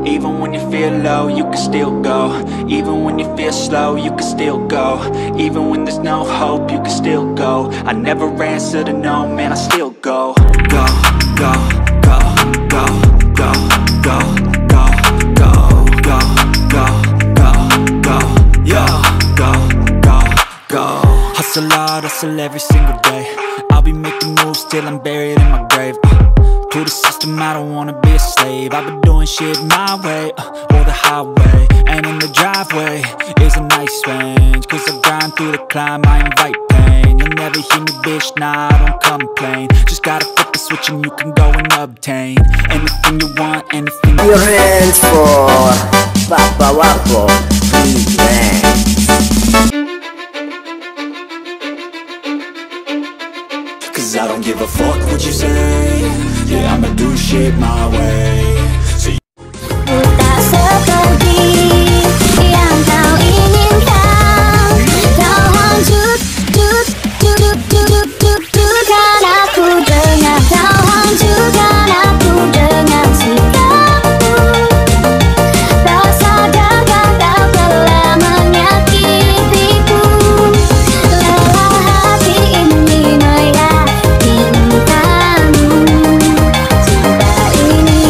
Even when you feel low, you can still go. Even when you feel slow, you can still go. Even when there's no hope, you can still go. I never answer to no, man, I still go. Go, go, go, go, go, go, go, go, go, go, go, go, yo, go, go, go. Hustle hard, hustle every single day. I'll be making moves till I'm buried in my grave. To the system, I don't wanna be a slave. I've been doing shit my way, or the highway. And in the driveway is a nice range. Cause I grind through the climb, I invite pain. You'll never hear me, bitch, nah, I don't complain. Just gotta flip the switch and you can go and obtain anything you want, anything you want. Your hands for Papa Wapo, please, man. Cause I don't give a fuck what you say. Yeah, I'ma do shit my way. So Tak seperti yang kau inginkan. Kau hancurkan aku dengan kau hancurkan aku dengan sikapmu. Rasa gagal kau telah menyakitiku. Lelah hati ini meyakinkanmu. Cinta ini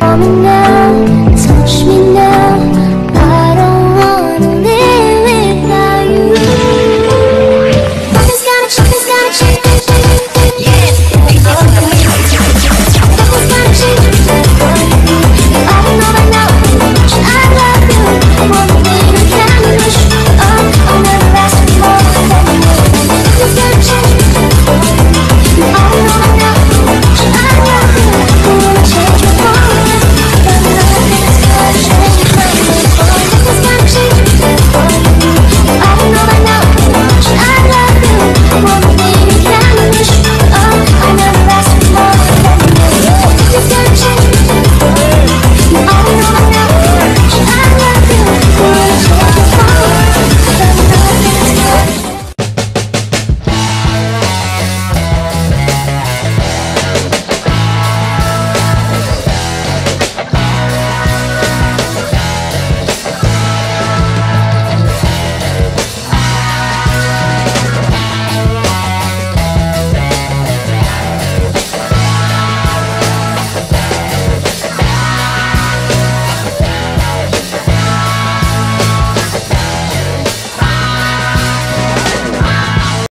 Mengenal.